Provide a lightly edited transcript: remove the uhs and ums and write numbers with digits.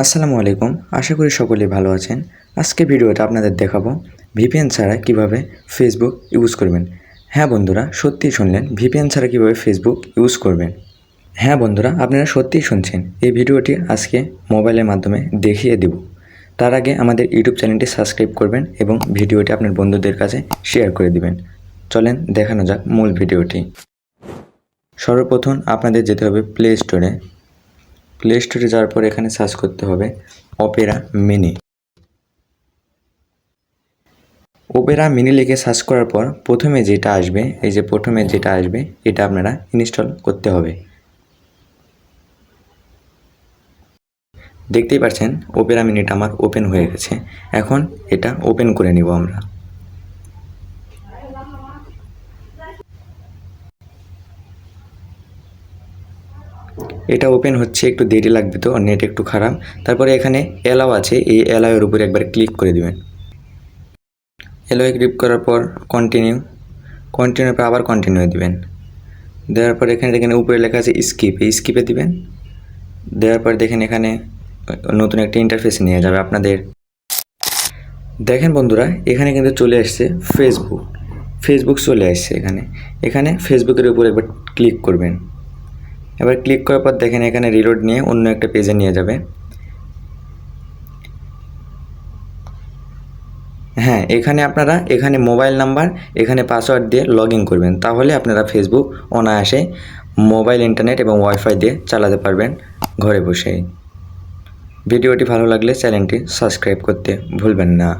আসসালামু আলাইকুম। আশা করি সকলেই ভালো আছেন। আজকে ভিডিওতে আপনাদের দেখাবো ভিপিএন ছাড়া কিভাবে ফেসবুক ইউজ করবেন। হ্যাঁ বন্ধুরা, সত্যিই শুনলেন, ভিপিএন ছাড়া কিভাবে ফেসবুক ইউজ করবেন। হ্যাঁ বন্ধুরা, আপনারা সত্যিই শুনছেন। এই ভিডিওটি আজকে মোবাইলের মাধ্যমে দেখিয়ে দেব। তার আগে আমাদের ইউটিউব চ্যানেলটি সাবস্ক্রাইব করবেন এবং ভিডিওটি আপনার বন্ধুদের কাছে শেয়ার করে দিবেন। চলেন দেখানো যাক মূল ভিডিওটি। সর্বপ্রথম আপনাদের যেতে হবে প্লে স্টোরে। প্লে স্টোরে যাওয়ার পর এখানে সার্চ করতে হবে অপেরা মিনি। অপেরা মিনি লিখে সার্চ করার পর প্রথমে যেটা আসবে, এই যে প্রথমে যেটা আসবে এটা আপনারা ইনস্টল করতে হবে। দেখতেই পাচ্ছেন অপেরা মিনিটা আমার ওপেন হয়ে গেছে। এখন এটা ওপেন করে নিব আমরা। এটা ওপেন হচ্ছে, একটু দেরি লাগবে, তো নেট একটু খারাপ। তারপরে এখানে অ্যালাও আছে, এই অ্যালাওয়ের উপরে একবার ক্লিক করে দিবেন। অ্যালাওয়ে ক্লিক করার পর কন্টিনিউর পর আবার কন্টিনিউ দিবেন। দেওয়ার পর এখানে উপরে লেখা আছে স্কিপ, এই স্কিপে দিবেন। দেওয়ার পর দেখেন এখানে নতুন একটা ইন্টারফেস নিয়ে যাবে আপনাদের। দেখেন বন্ধুরা, এখানে কিন্তু চলে আসছে ফেসবুক চলে আসছে। এখানে ফেসবুকের উপর একবার ক্লিক করবেন। এবার ক্লিক করার পর দেখেন এখানে রিলোড নিয়ে অন্য একটা পেজে নিয়ে যাবে। হ্যাঁ, এখানে মোবাইল নাম্বার, এখানে পাসওয়ার্ড দিয়ে লগ ইন করবেন। তাহলে আপনারা ফেসবুক অনায়াসে মোবাইল, ইন্টারনেট এবং ওয়াইফাই দিয়ে চালাতে পারবেন ঘরে বসেই। ভিডিওটি ভালো লাগলে চ্যানেলটি সাবস্ক্রাইব করতে ভুলবেন না।